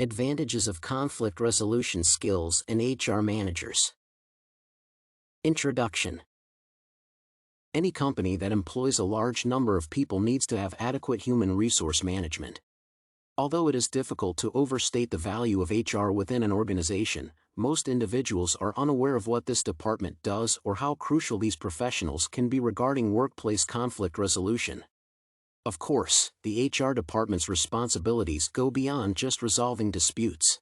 Advantages of conflict resolution skills in HR managers. Introduction. Any company that employs a large number of people needs to have adequate human resource management. Although it is difficult to overstate the value of HR within an organization, most individuals are unaware of what this department does or how crucial these professionals can be regarding workplace conflict resolution. Of course, the HR department's responsibilities go beyond just resolving disputes.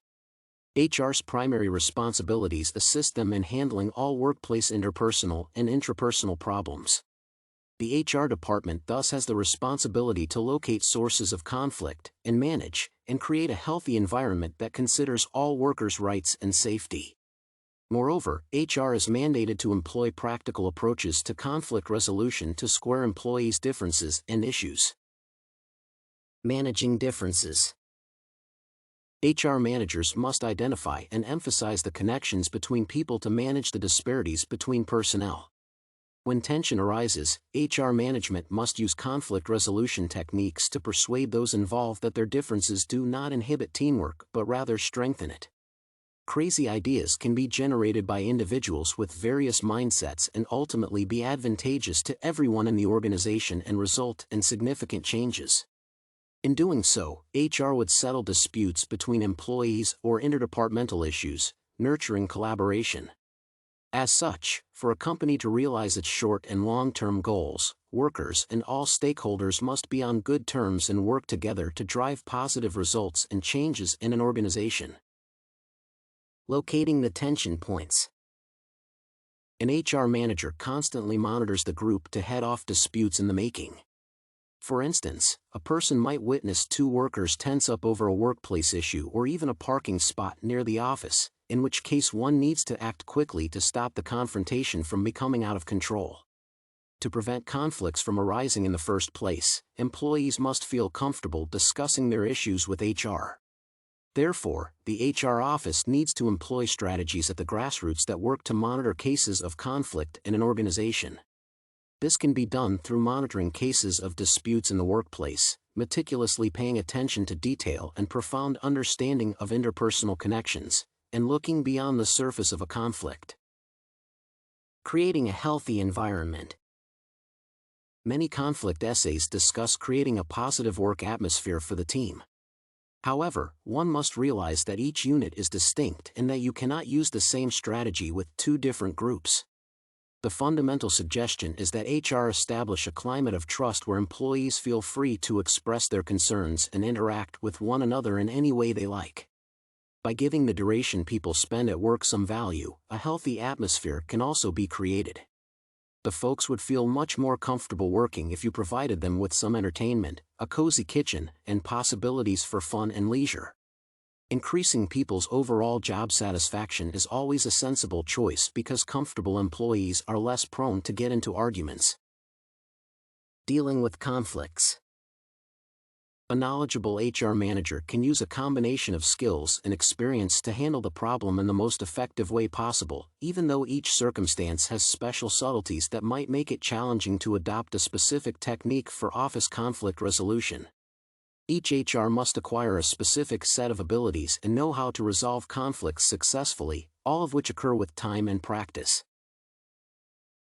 HR's primary responsibilities assist them in handling all workplace interpersonal and intrapersonal problems. The HR department thus has the responsibility to locate sources of conflict and manage and create a healthy environment that considers all workers' rights and safety. Moreover, HR is mandated to employ practical approaches to conflict resolution to square employees' differences and issues. Managing differences. HR managers must identify and emphasize the connections between people to manage the disparities between personnel. When tension arises, HR management must use conflict resolution techniques to persuade those involved that their differences do not inhibit teamwork but rather strengthen it. Crazy ideas can be generated by individuals with various mindsets and ultimately be advantageous to everyone in the organization and result in significant changes. In doing so, HR would settle disputes between employees or interdepartmental issues, nurturing collaboration. As such, for a company to realize its short and long-term goals, workers and all stakeholders must be on good terms and work together to drive positive results and changes in an organization. Locating the tension points. An HR manager constantly monitors the group to head off disputes in the making. For instance, a person might witness two workers tense up over a workplace issue or even a parking spot near the office, in which case one needs to act quickly to stop the confrontation from becoming out of control. To prevent conflicts from arising in the first place, employees must feel comfortable discussing their issues with HR. Therefore, the HR office needs to employ strategies at the grassroots that work to monitor cases of conflict in an organization. This can be done through monitoring cases of disputes in the workplace, meticulously paying attention to detail and profound understanding of interpersonal connections, and looking beyond the surface of a conflict. Creating a healthy environment. Many conflict essays discuss creating a positive work atmosphere for the team. However, one must realize that each unit is distinct and that you cannot use the same strategy with two different groups. The fundamental suggestion is that HR establish a climate of trust where employees feel free to express their concerns and interact with one another in any way they like. By giving the duration people spend at work some value, a healthy atmosphere can also be created. The folks would feel much more comfortable working if you provided them with some entertainment, a cozy kitchen, and possibilities for fun and leisure. Increasing people's overall job satisfaction is always a sensible choice because comfortable employees are less prone to get into arguments. Dealing with conflicts. A knowledgeable HR manager can use a combination of skills and experience to handle the problem in the most effective way possible, even though each circumstance has special subtleties that might make it challenging to adopt a specific technique for office conflict resolution. Each HR must acquire a specific set of abilities and know how to resolve conflicts successfully, all of which occur with time and practice.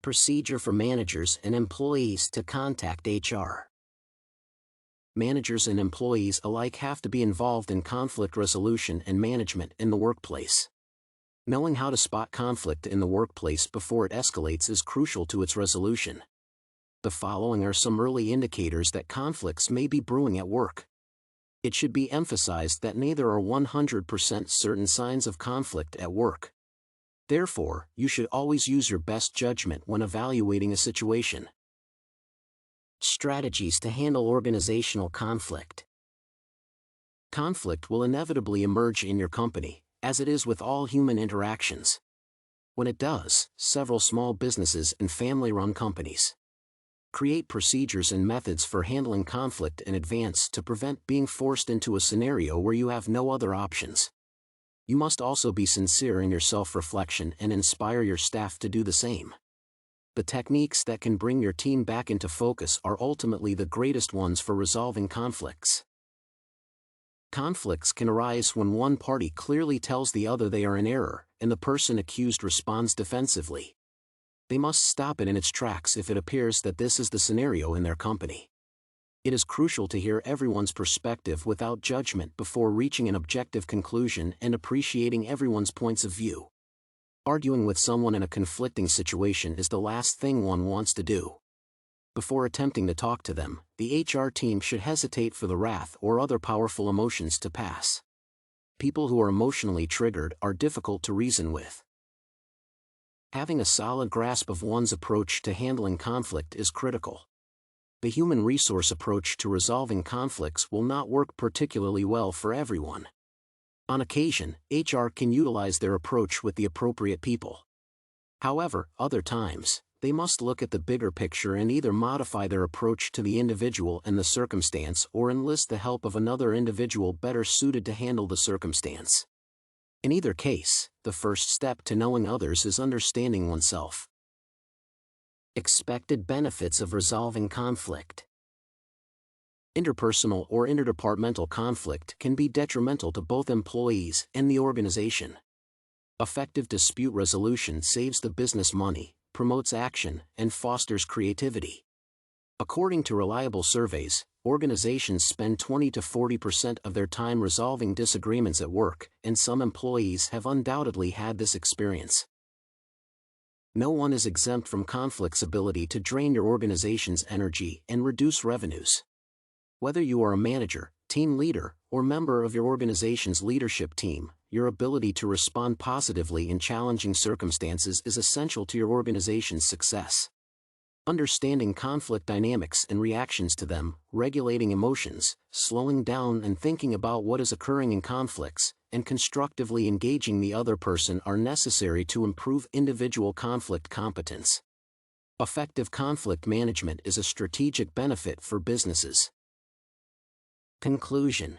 Procedure for managers and employees to contact HR. Managers and employees alike have to be involved in conflict resolution and management in the workplace. Knowing how to spot conflict in the workplace before it escalates is crucial to its resolution. The following are some early indicators that conflicts may be brewing at work. It should be emphasized that neither are 100% certain signs of conflict at work. Therefore, you should always use your best judgment when evaluating a situation. Strategies to handle organizational conflict. Conflict will inevitably emerge in your company, as it is with all human interactions. When it does, several small businesses and family-run companies create procedures and methods for handling conflict in advance to prevent being forced into a scenario where you have no other options. You must also be sincere in your self-reflection and inspire your staff to do the same. The techniques that can bring your team back into focus are ultimately the greatest ones for resolving conflicts. Conflicts can arise when one party clearly tells the other they are in error, and the person accused responds defensively. They must stop it in its tracks if it appears that this is the scenario in their company. It is crucial to hear everyone's perspective without judgment before reaching an objective conclusion and appreciating everyone's points of view. Arguing with someone in a conflicting situation is the last thing one wants to do. Before attempting to talk to them, the HR team should hesitate for the wrath or other powerful emotions to pass. People who are emotionally triggered are difficult to reason with. Having a solid grasp of one's approach to handling conflict is critical. The human resource approach to resolving conflicts will not work particularly well for everyone. On occasion, HR can utilize their approach with the appropriate people. However, other times, they must look at the bigger picture and either modify their approach to the individual and the circumstance or enlist the help of another individual better suited to handle the circumstance. In either case, the first step to knowing others is understanding oneself. Expected benefits of resolving conflict. Interpersonal or interdepartmental conflict can be detrimental to both employees and the organization. Effective dispute resolution saves the business money, promotes action, and fosters creativity. According to reliable surveys, organizations spend 20 to 40% of their time resolving disagreements at work, and some employees have undoubtedly had this experience. No one is exempt from conflict's ability to drain your organization's energy and reduce revenues. Whether you are a manager, team leader, or member of your organization's leadership team, your ability to respond positively in challenging circumstances is essential to your organization's success. Understanding conflict dynamics and reactions to them, regulating emotions, slowing down and thinking about what is occurring in conflicts, and constructively engaging the other person are necessary to improve individual conflict competence. Effective conflict management is a strategic benefit for businesses. Conclusion.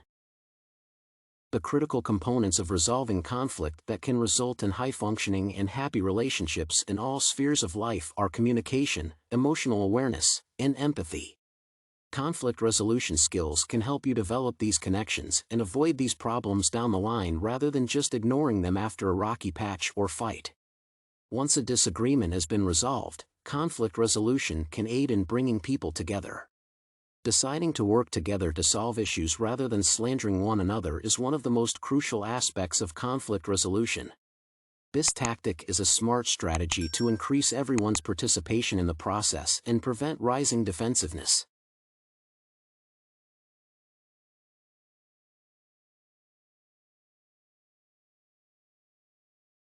The critical components of resolving conflict that can result in high-functioning and happy relationships in all spheres of life are communication, emotional awareness, and empathy. Conflict resolution skills can help you develop these connections and avoid these problems down the line rather than just ignoring them after a rocky patch or fight. Once a disagreement has been resolved, conflict resolution can aid in bringing people together. Deciding to work together to solve issues rather than slandering one another is one of the most crucial aspects of conflict resolution. This tactic is a smart strategy to increase everyone's participation in the process and prevent rising defensiveness.